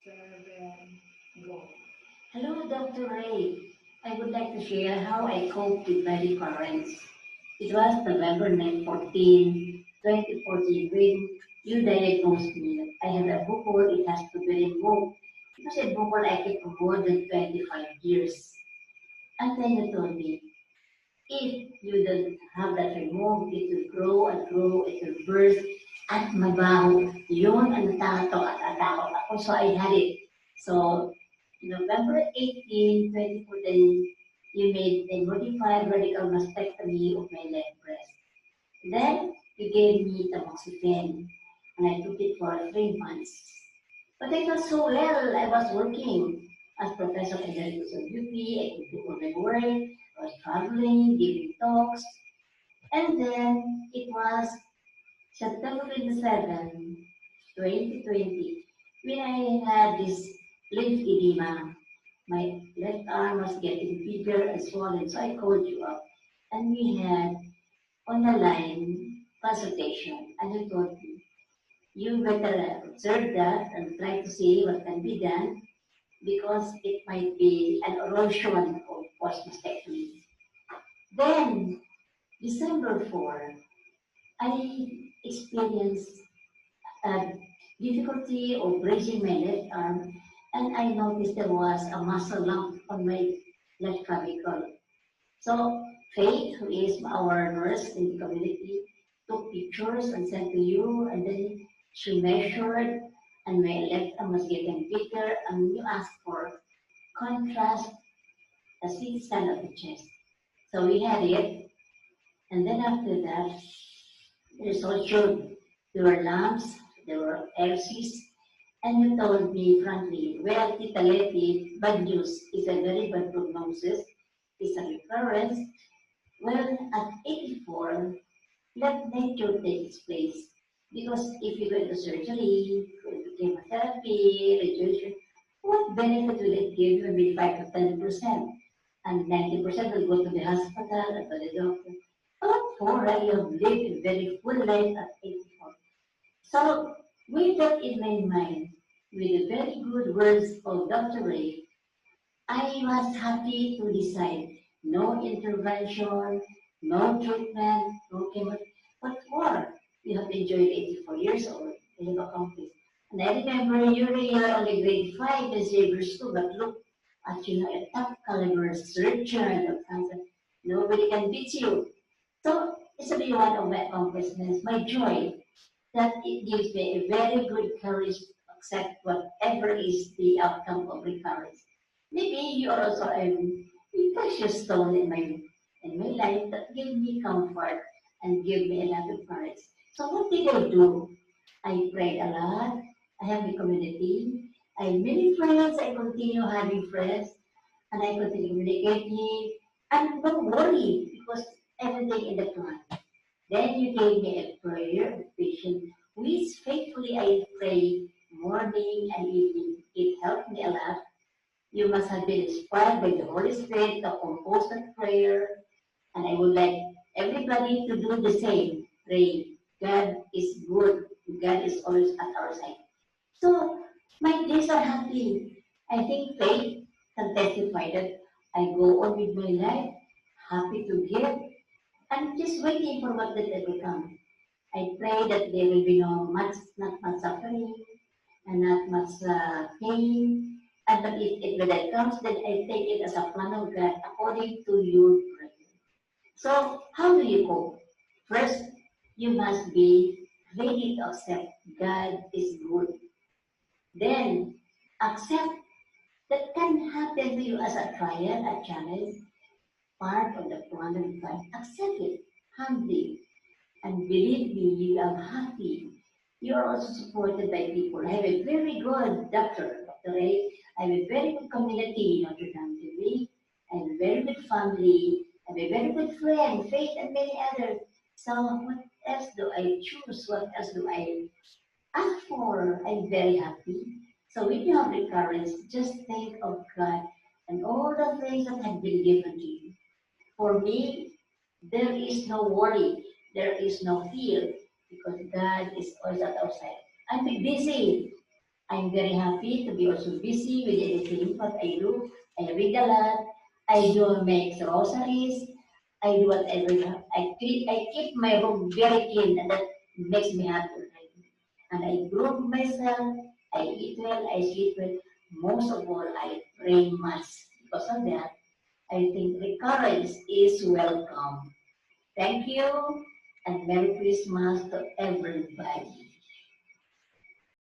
Seven, go. Hello, Dr. Ray. I would like to share how I coped with my recurrence. It was November 14, 2014, when you diagnosed me that I have a buccal, it has to be removed. It was a buccal I kept for more than 25 years. And then you told me, if you don't have that removed, it will grow and grow, it will burst, at mabaho. Yun ang natatakot at natakot ako. So I had it. So November 18, 2014, you made a modified radical mastectomy of my left breast. Then you gave me tamoxifen, and I took it for 3 months. But I felt so well. I was working as professor emeritus of UP. I could do all my work. I was traveling, giving talks. And then it was September 27, 2020, when I had this lymph edema. My left arm was getting bigger and swollen, so I called you up. And we had on the line consultation, and you told me, you better observe that and try to see what can be done because it might be an erosion of post mastectomy. Then, December 4, I experienced difficulty of raising my left arm, and I noticed there was a muscle lump on my left clavicle. So Faith, who is our nurse in the community, took pictures and sent to you, and then she measured, and my left arm was getting bigger, and you asked for contrast, a CT scan of the chest. So we had it, and then after that, the result showed there were lumps, there were LCs, and you told me frankly, well, Tita Letty, bad news is a very bad prognosis, it's a recurrence. Well, at 84, let nature take its place. Because if you go into surgery, go into chemotherapy, radiation, what benefit will it give you? Maybe 5 to 10%. And 90% will go to the hospital and to the doctor. What for? You have lived a very full life at 84. So, with that in my mind, with the very good words of Dr. Ray, I was happy to decide no intervention, no treatment, no chemo. What for? You have enjoyed 84 years old. You have accomplished. And I remember you are only grade 5 and Xavier's 2, but look at you now, a top caliber surgeon of cancer. Nobody can beat you. So it's a big one of my accomplishments, my joy that it gives me a very good courage to accept whatever is the outcome of recurrence. Maybe you are also a precious stone in my life that give me comfort and give me a lot of courage. So what did I do? I prayed a lot. I have a community. I have many friends. I continue having friends and I continue communicating. And don't worry because everything in the plan. Then you gave me a prayer of patience, which faithfully I pray morning and evening. It helped me a lot. You must have been inspired by the Holy Spirit to compose that prayer, and I would like everybody to do the same. Pray. God is good. God is always at our side. So my days are happy. I think faith can testify that I go on with my life, happy to give, and just waiting for what that will come. I pray that there will be not much suffering and not much pain. And but if when that comes, then I take it as a plan of God according to your prayer. So how do you cope? First, you must be ready to accept God is good. Then accept that can happen to you as a trial, a challenge, part of the plan of God. Accept it humbly. And believe me, you are happy. You are also supported by people. I have a very good Dr. A. I have a very good community in Notre Dame TV. I have a very good family. I have a very good friend, Faith, and many others. So what else do I choose? What else do I ask for? I'm very happy. So when you have recurrence, just think of God and all the things that have been given to you. For me, there is no worry, there is no fear, because God is always at our side. I'm busy. I'm very happy to be also busy with anything what I do. I read a lot. I do make groceries. I do whatever. I keep my room very clean, and that makes me happy. And I groom myself. I eat well. I sleep well. Most of all, I pray much. Because of that, I think recurrence is welcome. Thank you, and Merry Christmas to everybody.